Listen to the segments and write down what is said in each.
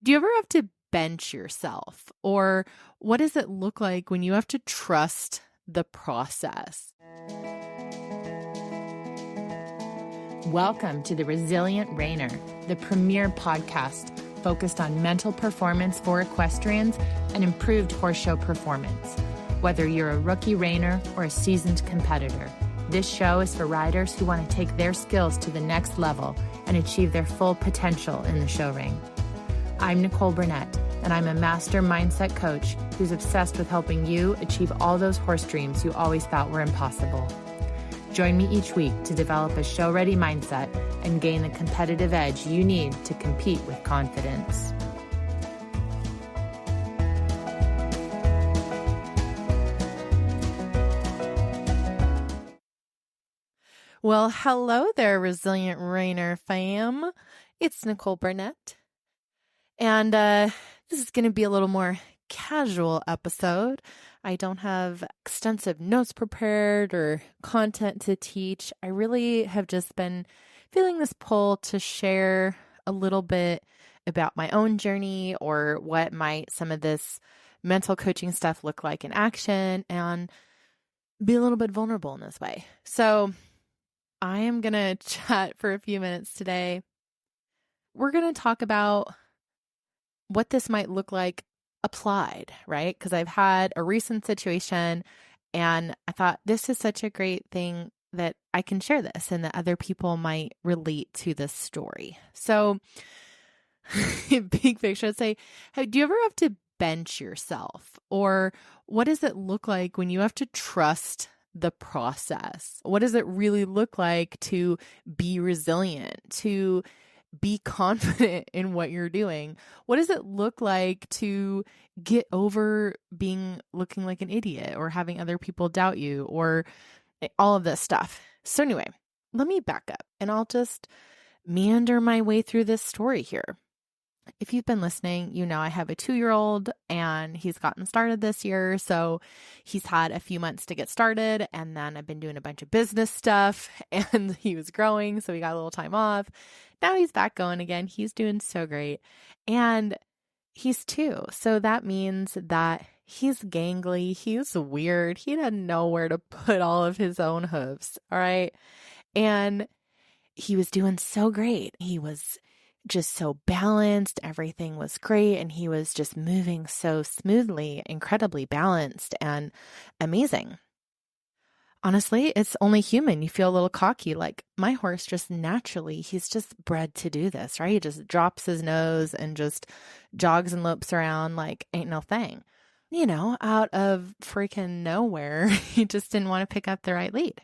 Do you ever have to bench yourself? Or what does it look like when you have to trust the process? Welcome to the Resilient Rainer, the premier podcast focused on mental performance for equestrians and improved horse show performance. Whether you're a rookie reiner or a seasoned competitor, this show is for riders who want to take their skills to the next level and achieve their full potential in the show ring. I'm Nicole Burnett, and I'm a master mindset coach who's obsessed with helping you achieve all those horse dreams you always thought were impossible. Join me each week to develop a show-ready mindset and gain the competitive edge you need to compete with confidence. Well, hello there, Resilient Rainer fam. It's Nicole Burnett. And this is going to be a little more casual episode. I don't have extensive notes prepared or content to teach. I really have just been feeling this pull to share a little bit about my own journey or what might some of this mental coaching stuff look like in action and be a little bit vulnerable in this way. So I am going to chat for a few minutes today. We're going to talk about what this might look like applied, right? Because I've had a recent situation and I thought this is such a great thing that I can share this and that other people might relate to this story. So big picture, I'd say, hey, do you ever have to bench yourself? Or what does it look like when you have to trust the process? What does it really look like to be resilient, to be confident in what you're doing? What does it look like to get over looking like an idiot or having other people doubt you or all of this stuff? So anyway, let me back up and I'll just meander my way through this story here. If you've been listening, you know I have a 2-year-old and he's gotten started this year. So he's had a few months to get started. And then I've been doing a bunch of business stuff and he was growing. So we got a little time off. Now he's back going again. He's doing so great. And he's 2. So that means that he's gangly. He's weird. He doesn't know where to put all of his own hooves. All right. And he was doing so great. He was just so balanced. Everything was great. And he was just moving so smoothly, incredibly balanced and amazing. Honestly, it's only human. You feel a little cocky. Like my horse just naturally, he's just bred to do this, right? He just drops his nose and just jogs and lopes around like ain't no thing. You know, out of freaking nowhere, he just didn't want to pick up the right lead.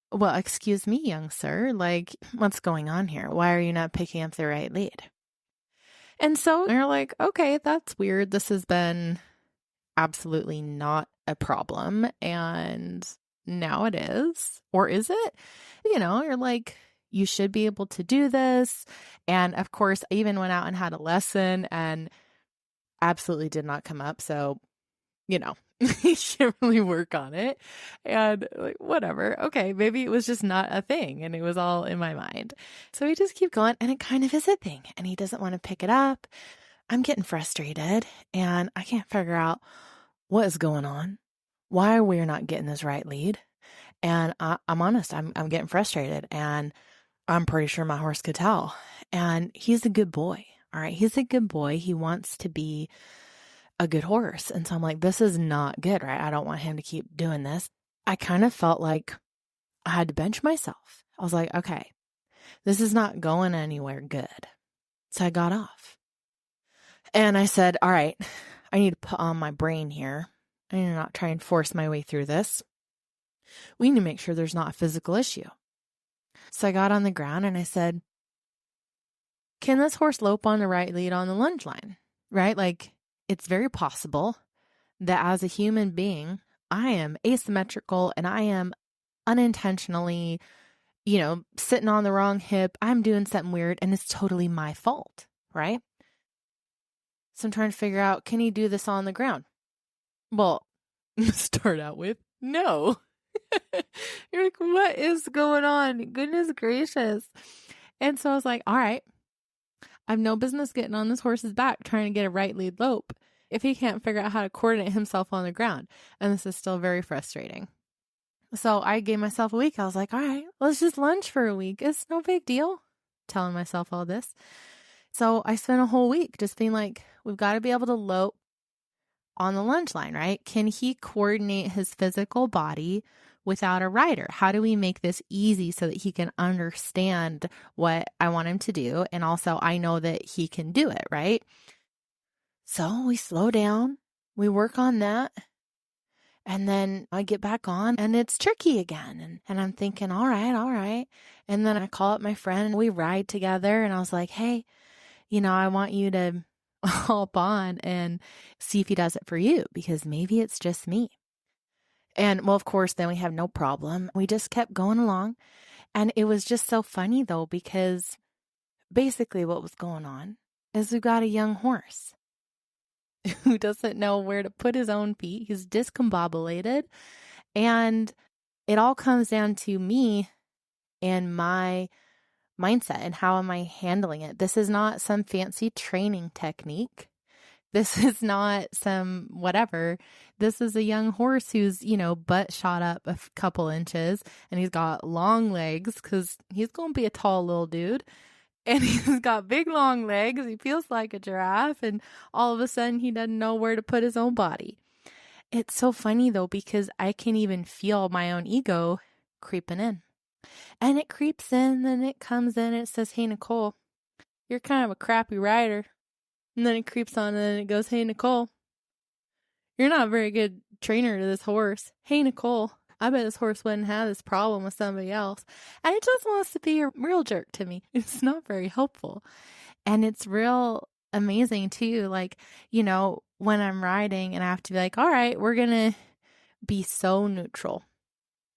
Well, excuse me, young sir, like what's going on here? Why are you not picking up the right lead? And so they're like, okay, that's weird. This has been absolutely not a problem. And now it is. Or is it? You know, you're like, you should be able to do this. And of course, I even went out and had a lesson and absolutely did not come up. So, you know, you should really work on it. And like, whatever. Okay, maybe it was just not a thing and it was all in my mind. So we just keep going and it kind of is a thing and he doesn't want to pick it up. I'm getting frustrated and I can't figure out what is going on. Why are we not getting this right lead? And I'm honest, I'm getting frustrated and I'm pretty sure my horse could tell. And he's a good boy. All right. He's a good boy. He wants to be a good horse. And so I'm like, this is not good, right? I don't want him to keep doing this. I kind of felt like I had to bench myself. I was like, okay, this is not going anywhere good. So I got off and I said, all right, I need to put on my brain here. I need to not try and force my way through this. We need to make sure there's not a physical issue. So I got on the ground and I said, can this horse lope on the right lead on the lunge line? Right? Like, it's very possible that as a human being, I am asymmetrical and I am unintentionally, sitting on the wrong hip. I'm doing something weird and it's totally my fault, right? So I'm trying to figure out, can he do this on the ground? Well, start out with no. You're like, what is going on? Goodness gracious. And so I was like, all right, I've no business getting on this horse's back trying to get a right lead lope if he can't figure out how to coordinate himself on the ground. And this is still very frustrating. So I gave myself a week. I was like, all right, let's just lunge for a week. It's no big deal. Telling myself all this. So I spent a whole week just being like, we've got to be able to lope on the lunge line, right? Can he coordinate his physical body without a rider? How do we make this easy so that he can understand what I want him to do? And also I know that he can do it, right? So we slow down, we work on that. And then I get back on and it's tricky again. And I'm thinking, all right. And then I call up my friend and we ride together. And I was like, hey, I want you to hop on and see if he does it for you, because maybe it's just me. And well, of course, then we have no problem. We just kept going along. And it was just so funny though, because basically what was going on is we've got a young horse who doesn't know where to put his own feet. He's discombobulated. And it all comes down to me and my mindset and how am I handling it. This is not some fancy training technique. This is not some whatever. This is a young horse who's, butt shot up a couple inches and he's got long legs because he's going to be a tall little dude. And he's got big long legs. He feels like a giraffe. And all of a sudden he doesn't know where to put his own body. It's so funny though, because I can even feel my own ego creeping in. And it creeps in, and it comes in, and it says, hey, Nicole, you're kind of a crappy rider. And then it creeps on, and it goes, hey, Nicole, you're not a very good trainer to this horse. Hey, Nicole, I bet this horse wouldn't have this problem with somebody else. And it just wants to be a real jerk to me. It's not very helpful. And it's real amazing too. Like, when I'm riding and I have to be like, all right, we're going to be so neutral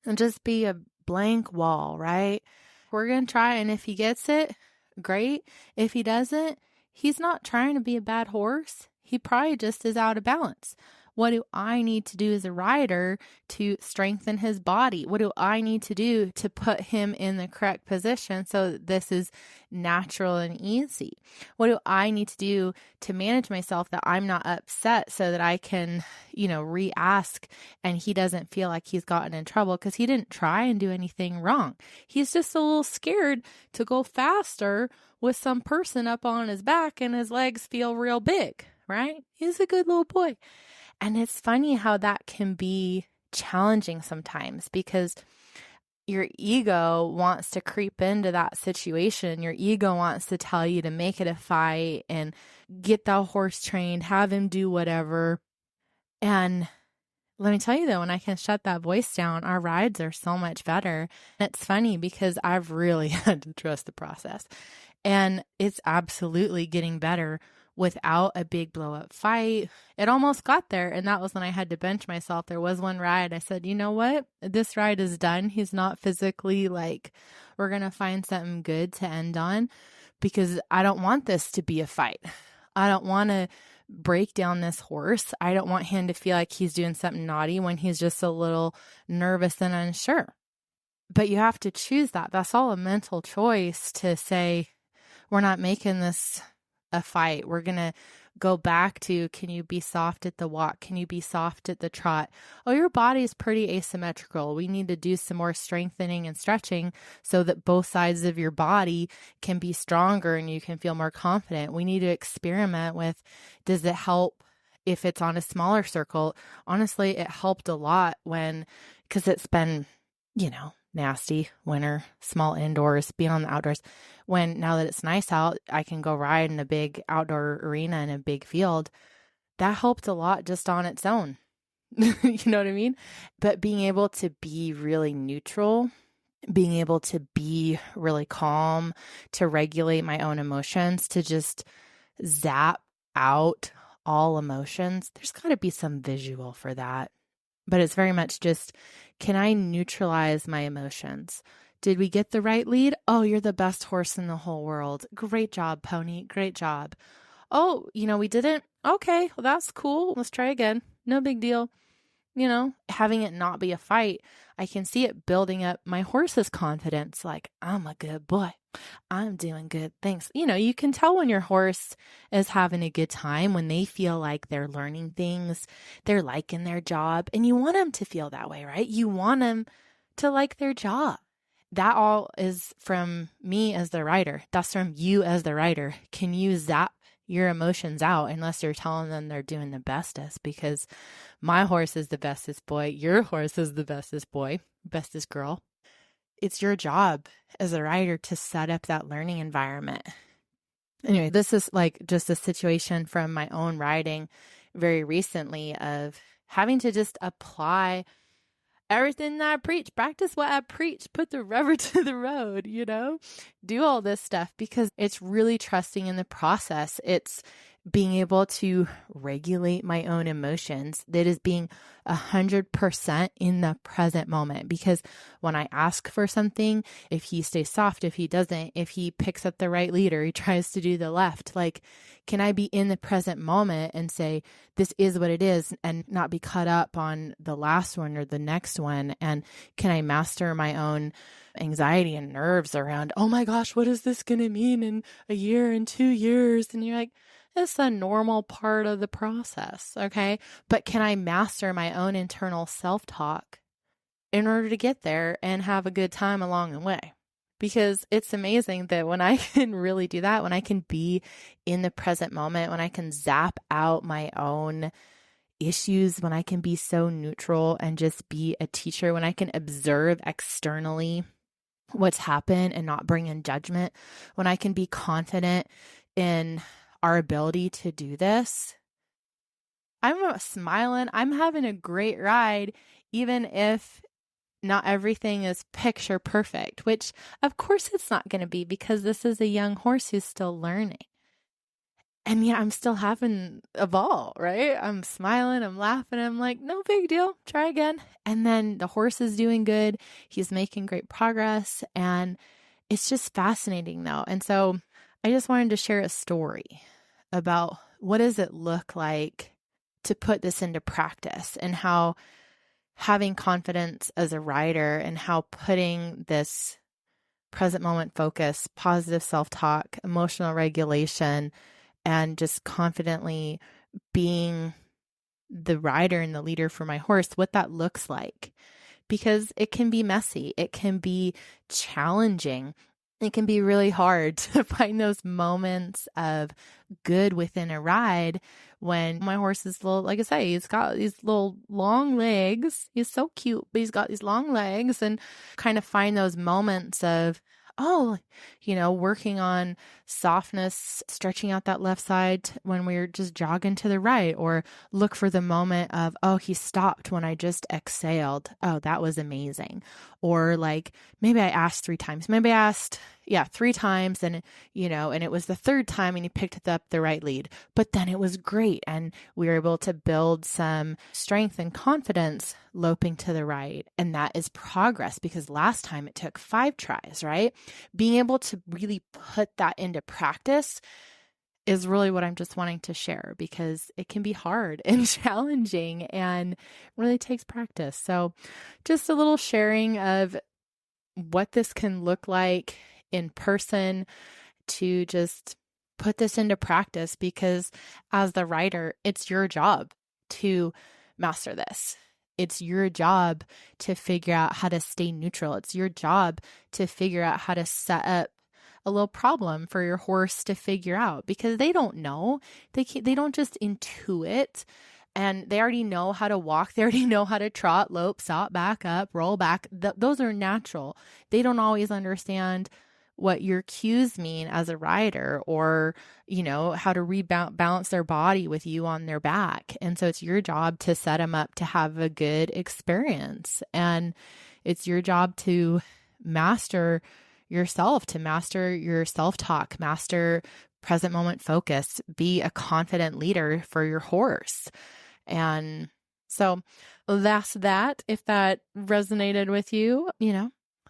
and just be a blank wall, right? We're going to try. And if he gets it, great. If he doesn't, he's not trying to be a bad horse. He probably just is out of balance. What do I need to do as a rider to strengthen his body? What do I need to do to put him in the correct position so that this is natural and easy? What do I need to do to manage myself that I'm not upset so that I can, re-ask and he doesn't feel like he's gotten in trouble because he didn't try and do anything wrong. He's just a little scared to go faster with some person up on his back and his legs feel real big, right? He's a good little boy. And it's funny how that can be challenging sometimes because your ego wants to creep into that situation. Your ego wants to tell you to make it a fight and get the horse trained, have him do whatever. And let me tell you though, when I can shut that voice down, our rides are so much better. And it's funny because I've really had to trust the process. And it's absolutely getting better without a big blow up fight. It almost got there. And that was when I had to bench myself. There was one ride. I said, you know what? This ride is done. He's not physically we're going to find something good to end on because I don't want this to be a fight. I don't want to break down this horse. I don't want him to feel like he's doing something naughty when he's just a little nervous and unsure. But you have to choose that. That's all a mental choice to say, we're not making this a fight. We're going to go back to, can you be soft at the walk? Can you be soft at the trot? Oh, your body's pretty asymmetrical. We need to do some more strengthening and stretching so that both sides of your body can be stronger and you can feel more confident. We need to experiment with, does it help if it's on a smaller circle? Honestly, it helped a lot because it's been, nasty winter, small indoors, beyond the outdoors. Now that it's nice out, I can go ride in a big outdoor arena in a big field. That helped a lot just on its own. You know what I mean? But being able to be really neutral, being able to be really calm, to regulate my own emotions, to just zap out all emotions, there's got to be some visual for that. But it's very much just, can I neutralize my emotions? Did we get the right lead? Oh, you're the best horse in the whole world. Great job, pony. Great job. Oh, we didn't? Okay, well, that's cool. Let's try again. No big deal. having it not be a fight, I can see it building up my horse's confidence. Like, I'm a good boy. I'm doing good things. You can tell when your horse is having a good time, when they feel like they're learning things, they're liking their job, and you want them to feel that way, right? You want them to like their job. That all is from me as the rider. That's from you as the rider. Can you zap your emotions out unless you're telling them they're doing the bestest? Because my horse is the bestest boy. Your horse is the bestest boy, bestest girl. It's your job as a rider to set up that learning environment. Anyway, this is like just a situation from my own riding very recently of having to just apply everything that I preach, practice what I preach, put the rubber to the road, do all this stuff because it's really trusting in the process. It's being able to regulate my own emotions. That is being 100% in the present moment. Because when I ask for something, if he stays soft, if he doesn't, if he picks up the right lead or he tries to do the left, like, can I be in the present moment and say, this is what it is, and not be caught up on the last one or the next one? And can I master my own anxiety and nerves around, oh my gosh, what is this going to mean in a year and 2 years? And you're like, it's a normal part of the process, okay? But can I master my own internal self-talk in order to get there and have a good time along the way? Because it's amazing that when I can really do that, when I can be in the present moment, when I can zap out my own issues, when I can be so neutral and just be a teacher, when I can observe externally what's happened and not bring in judgment, when I can be confident in our ability to do this, I'm smiling. I'm having a great ride, even if not everything is picture perfect, which of course it's not going to be because this is a young horse who's still learning. And yeah, I'm still having a ball, right? I'm smiling, I'm laughing. I'm like, no big deal. Try again. And then the horse is doing good. He's making great progress. And it's just fascinating though. And so I just wanted to share a story about what does it look like to put this into practice, and how having confidence as a rider and how putting this present moment focus, positive self-talk, emotional regulation, and just confidently being the rider and the leader for my horse, what that looks like. Because it can be messy. It can be challenging. It can be really hard to find those moments of good within a ride when my horse is little, like I say, he's got these little long legs. He's so cute, but he's got these long legs, and kind of find those moments of, working on softness, stretching out that left side when we're just jogging to the right, or look for the moment of, he stopped when I just exhaled. Oh, that was amazing. Or like, maybe I asked 3 times, maybe I asked, 3 times and, and it was the 3rd time and he picked up the right lead, but then it was great. And we were able to build some strength and confidence loping to the right. And that is progress, because last time it took 5 tries, right? Being able to really put that into practice is really what I'm just wanting to share, because it can be hard and challenging and really takes practice. So just a little sharing of what this can look like in person to just put this into practice, because as the rider, it's your job to master this. It's your job to figure out how to stay neutral. It's your job to figure out how to set up a little problem for your horse to figure out, because they don't know. They don't just intuit, and they already know how to walk. They already know how to trot, lope, stop, back up, roll back. Those are natural. They don't always understand what your cues mean as a rider, or, how to rebalance their body with you on their back. And so it's your job to set them up to have a good experience. And it's your job to master yourself, to master your self-talk, master present moment focus, be a confident leader for your horse. And so that's that. If that resonated with you,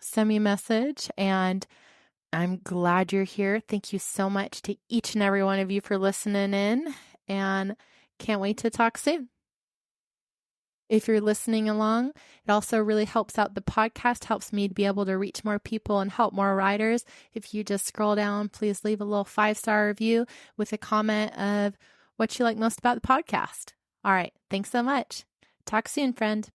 send me a message, and I'm glad you're here. Thank you so much to each and every one of you for listening in, and can't wait to talk soon. If you're listening along, it also really helps out the podcast, helps me to be able to reach more people and help more riders. If you just scroll down, please leave a little 5-star review with a comment of what you like most about the podcast. All right. Thanks so much. Talk soon, friend.